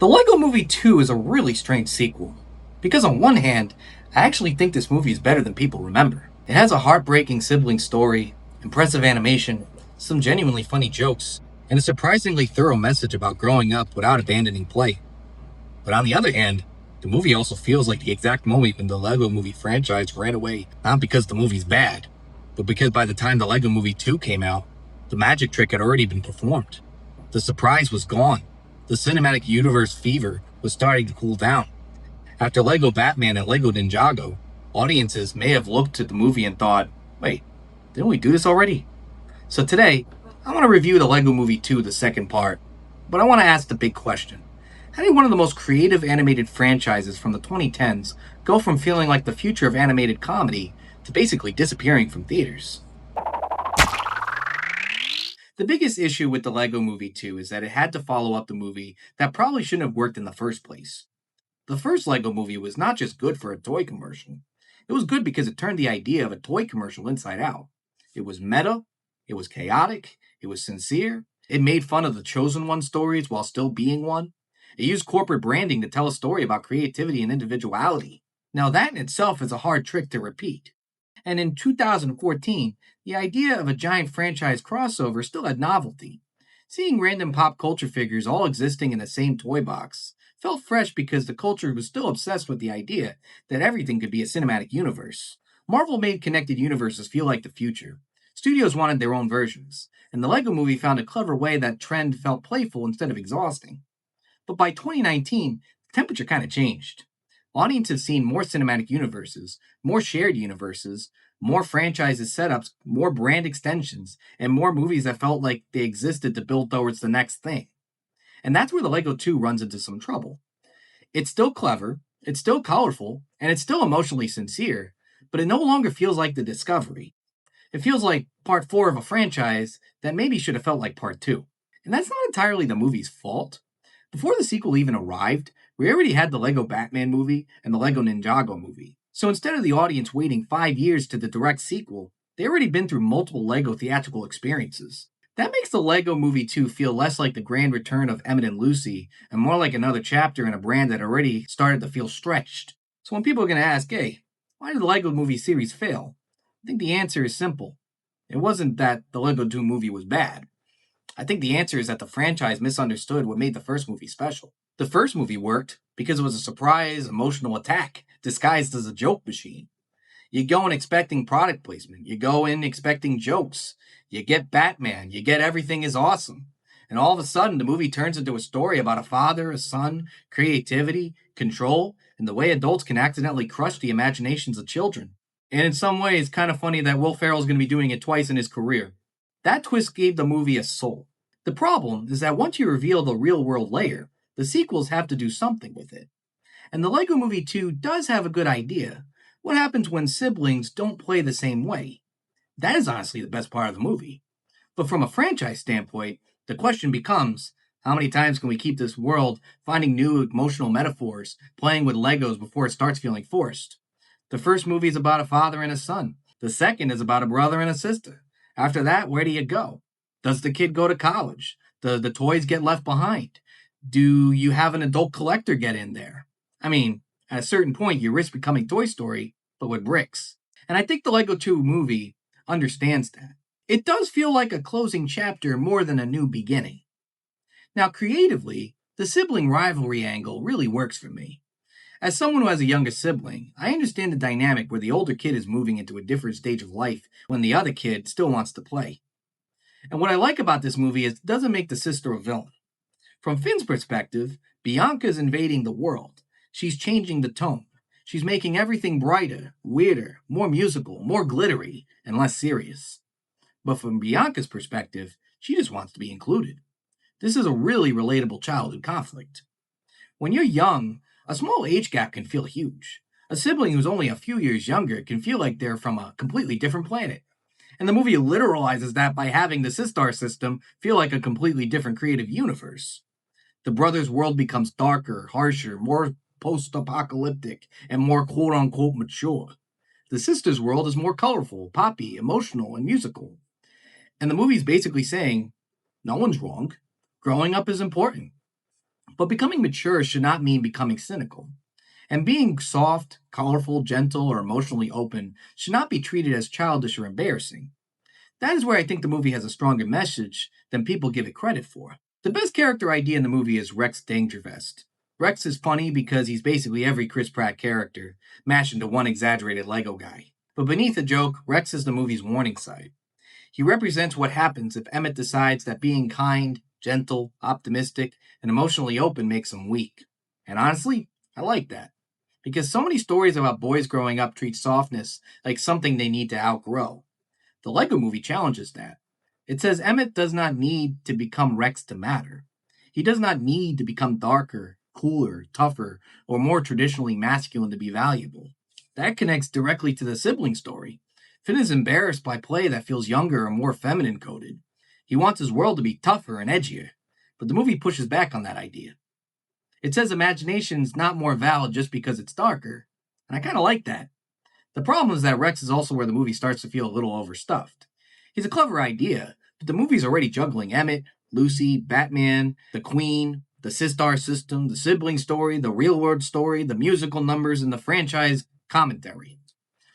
The LEGO Movie 2 is a really strange sequel. Because on one hand, I actually think this movie is better than people remember. It has a heartbreaking sibling story, impressive animation, some genuinely funny jokes, and a surprisingly thorough message about growing up without abandoning play. But on the other hand, the movie also feels like the exact moment when the LEGO Movie franchise ran away, not because the movie's bad, but because by the time the LEGO Movie 2 came out, the magic trick had already been performed. The surprise was gone. The cinematic universe fever was starting to cool down. After LEGO Batman and LEGO Ninjago, audiences may have looked at the movie and thought, wait, didn't we do this already? So today, I want to review the LEGO Movie 2, the second part, but I want to ask the big question. How did one of the most creative animated franchises from the 2010s go from feeling like the future of animated comedy to basically disappearing from theaters? The biggest issue with the LEGO Movie 2 is that it had to follow up the movie that probably shouldn't have worked in the first place. The first LEGO Movie was not just good for a toy commercial. It was good because it turned the idea of a toy commercial inside out. It was meta, it was chaotic, it was sincere, it made fun of the Chosen One stories while still being one. It used corporate branding to tell a story about creativity and individuality. Now that in itself is a hard trick to repeat. And in 2014, the idea of a giant franchise crossover still had novelty. Seeing random pop culture figures all existing in the same toy box felt fresh because the culture was still obsessed with the idea that everything could be a cinematic universe. Marvel made connected universes feel like the future. Studios wanted their own versions, and the LEGO Movie found a clever way that trend felt playful instead of exhausting. But by 2019, the temperature kind of changed. Audiences have seen more cinematic universes, more shared universes, more franchises setups, more brand extensions, and more movies that felt like they existed to build towards the next thing. And that's where the Lego 2 runs into some trouble. It's still clever, it's still colorful, and it's still emotionally sincere, but it no longer feels like the discovery. It feels like part 4 of a franchise that maybe should have felt like part 2. And that's not entirely the movie's fault. Before the sequel even arrived, we already had the Lego Batman movie and the Lego Ninjago movie. So instead of the audience waiting 5 years to the direct sequel, they already been through multiple Lego theatrical experiences. That makes the Lego Movie 2 feel less like the grand return of Emmet and Lucy and more like another chapter in a brand that already started to feel stretched. So when people are going to ask, hey, why did the Lego Movie series fail? I think the answer is simple. It wasn't that the Lego 2 movie was bad. I think the answer is that the franchise misunderstood what made the first movie special. The first movie worked because it was a surprise, emotional attack disguised as a joke machine. You go in expecting product placement. You go in expecting jokes. You get Batman. You get everything is awesome. And all of a sudden, the movie turns into a story about a father, a son, creativity, control, and the way adults can accidentally crush the imaginations of children. And in some ways, kind of funny that Will Ferrell is going to be doing it twice in his career. That twist gave the movie a soul. The problem is that once you reveal the real world layer, the sequels have to do something with it. And the Lego Movie 2 does have a good idea. What happens when siblings don't play the same way? That is honestly the best part of the movie. But from a franchise standpoint, the question becomes how many times can we keep this world finding new emotional metaphors, playing with Legos before it starts feeling forced? The first movie is about a father and a son. The second is about a brother and a sister. After that, where do you go? Does the kid go to college? Do the toys get left behind? Do you have an adult collector get in there? I mean, at a certain point, you risk becoming Toy Story, but with bricks. And I think the Lego 2 movie understands that. It does feel like a closing chapter more than a new beginning. Now, creatively, the sibling rivalry angle really works for me. As someone who has a younger sibling, I understand the dynamic where the older kid is moving into a different stage of life when the other kid still wants to play. And what I like about this movie is it doesn't make the sister a villain. From Finn's perspective, Bianca's invading the world. She's changing the tone. She's making everything brighter, weirder, more musical, more glittery, and less serious. But from Bianca's perspective, she just wants to be included. This is a really relatable childhood conflict. When you're young, a small age gap can feel huge. A sibling who's only a few years younger can feel like they're from a completely different planet. And the movie literalizes that by having the Sistar system feel like a completely different creative universe. The brothers' world becomes darker, harsher, more post apocalyptic, and more quote unquote mature. The sisters' world is more colorful, poppy, emotional, and musical. And the movie's basically saying, no one's wrong. Growing up is important. But becoming mature should not mean becoming cynical. And being soft, colorful, gentle, or emotionally open should not be treated as childish or embarrassing. That is where I think the movie has a stronger message than people give it credit for. The best character idea in the movie is Rex Dangervest. Rex is funny because he's basically every Chris Pratt character, mashed into one exaggerated Lego guy. But beneath the joke, Rex is the movie's warning side. He represents what happens if Emmet decides that being kind, gentle, optimistic, and emotionally open makes him weak. And honestly, I like that. Because so many stories about boys growing up treat softness like something they need to outgrow. The Lego movie challenges that. It says Emmet does not need to become Rex to matter. He does not need to become darker, cooler, tougher, or more traditionally masculine to be valuable. That connects directly to the sibling story. Finn is embarrassed by play that feels younger and more feminine coded. He wants his world to be tougher and edgier, but the movie pushes back on that idea. It says imagination is not more valid just because it's darker, and I kind of like that. The problem is that Rex is also where the movie starts to feel a little overstuffed. He's a clever idea, but the movie's already juggling Emmett, Lucy, Batman, the Queen, the Sistar system, the sibling story, the real world story, the musical numbers, and the franchise commentary.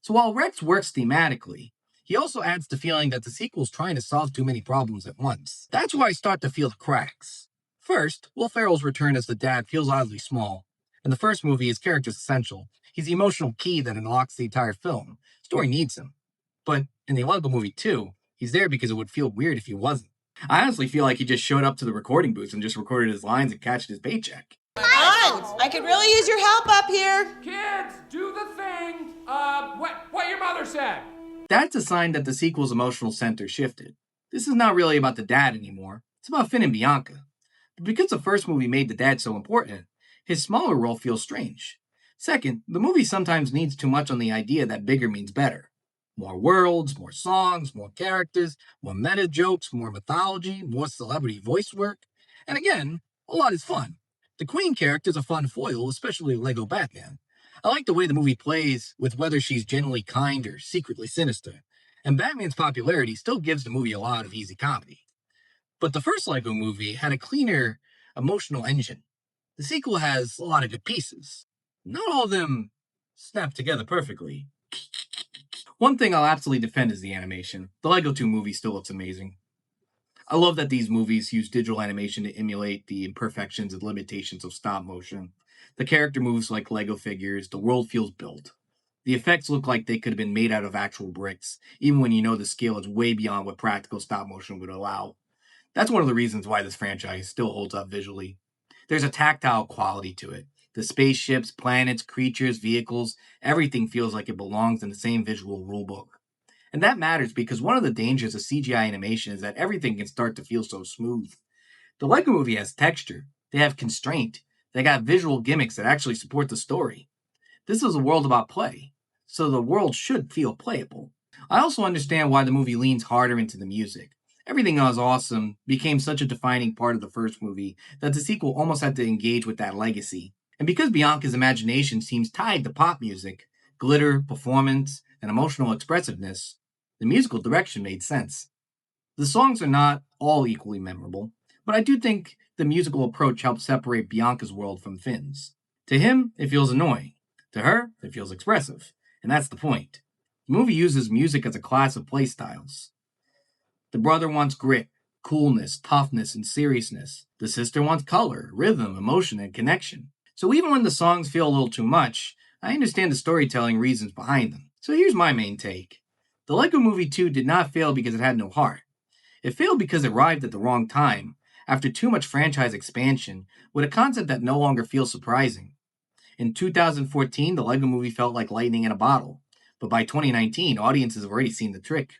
So while Rex works thematically, he also adds the feeling that the sequel's trying to solve too many problems at once. That's where I start to feel the cracks. First, Will Ferrell's return as the dad feels oddly small. In the first movie, his character's essential. He's the emotional key that unlocks the entire film. The story needs him. But in the Lego Movie 2, he's there because it would feel weird if he wasn't. I honestly feel like he just showed up to the recording booth and just recorded his lines and cashed his paycheck. Hans, I could really use your help up here. Kids, do the thing. What your mother said. That's a sign that the sequel's emotional center shifted. This is not really about the dad anymore. It's about Finn and Bianca. But because the first movie made the dad so important, his smaller role feels strange. Second, the movie sometimes needs too much on the idea that bigger means better. More worlds, more songs, more characters, more meta jokes, more mythology, more celebrity voice work. And again, a lot is fun. The Queen character's a fun foil, especially Lego Batman. I like the way the movie plays with whether she's genuinely kind or secretly sinister. And Batman's popularity still gives the movie a lot of easy comedy. But the first Lego movie had a cleaner emotional engine. The sequel has a lot of good pieces. Not all of them snap together perfectly. One thing I'll absolutely defend is the animation. The Lego 2 movie still looks amazing. I love that these movies use digital animation to emulate the imperfections and limitations of stop motion. The character moves like Lego figures, the world feels built. The effects look like they could have been made out of actual bricks, even when you know the scale is way beyond what practical stop motion would allow. That's one of the reasons why this franchise still holds up visually. There's a tactile quality to it. The spaceships, planets, creatures, vehicles, everything feels like it belongs in the same visual rulebook. And that matters because one of the dangers of CGI animation is that everything can start to feel so smooth. The Lego movie has texture, they have constraint, they got visual gimmicks that actually support the story. This is a world about play, so the world should feel playable. I also understand why the movie leans harder into the music. Everything that was awesome became such a defining part of the first movie that the sequel almost had to engage with that legacy. And because Bianca's imagination seems tied to pop music, glitter, performance, and emotional expressiveness, the musical direction made sense. The songs are not all equally memorable, but I do think the musical approach helps separate Bianca's world from Finn's. To him, it feels annoying. To her, it feels expressive. And that's the point. The movie uses music as a class of playstyles. The brother wants grit, coolness, toughness, and seriousness. The sister wants color, rhythm, emotion, and connection. So even when the songs feel a little too much, I understand the storytelling reasons behind them. So here's my main take. The Lego Movie 2 did not fail because it had no heart. It failed because it arrived at the wrong time, after too much franchise expansion, with a concept that no longer feels surprising. In 2014, the Lego Movie felt like lightning in a bottle. But by 2019, audiences have already seen the trick.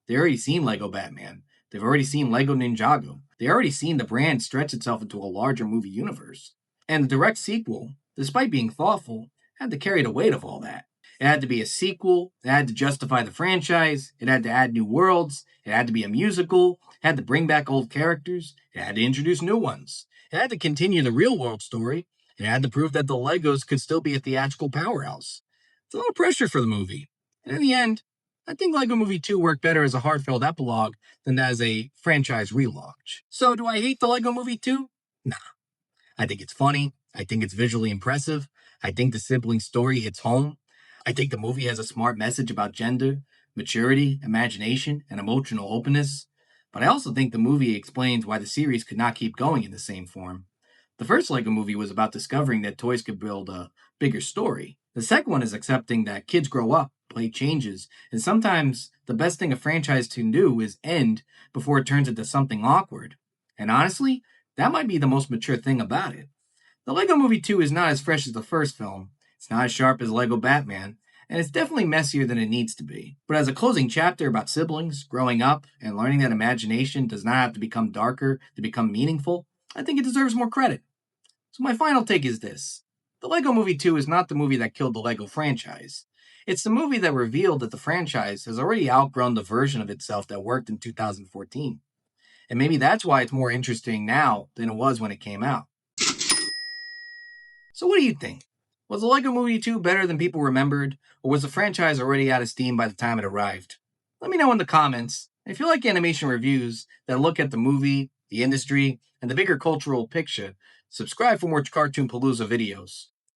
They've already seen Lego Batman. They've already seen Lego Ninjago. They've already seen the brand stretch itself into a larger movie universe. And the direct sequel, despite being thoughtful, had to carry the weight of all that. It had to be a sequel, it had to justify the franchise, it had to add new worlds, it had to be a musical, it had to bring back old characters, it had to introduce new ones, it had to continue the real world story, it had to prove that the Legos could still be a theatrical powerhouse. It's a lot of pressure for the movie. And in the end, I think Lego Movie 2 worked better as a heartfelt epilogue than as a franchise relaunch. So do I hate the Lego Movie 2? Nah. I think it's funny. I think it's visually impressive. I think the sibling story hits home. I think the movie has a smart message about gender, maturity, imagination, and emotional openness. But I also think the movie explains why the series could not keep going in the same form. The first Lego movie was about discovering that toys could build a bigger story. The second one is accepting that kids grow up, play changes, and sometimes the best thing a franchise can do is end before it turns into something awkward. And honestly, that might be the most mature thing about it. The Lego Movie 2 is not as fresh as the first film, it's not as sharp as Lego Batman, and it's definitely messier than it needs to be. But as a closing chapter about siblings, growing up, and learning that imagination does not have to become darker to become meaningful, I think it deserves more credit. So my final take is this. The Lego Movie 2 is not the movie that killed the Lego franchise. It's the movie that revealed that the franchise has already outgrown the version of itself that worked in 2014. And maybe that's why it's more interesting now than it was when it came out. So what do you think? Was the Lego Movie 2 better than people remembered, or was the franchise already out of steam by the time it arrived? Let me know in the comments. And if you like animation reviews that look at the movie, the industry, and the bigger cultural picture, subscribe for more Cartoon Palooza videos.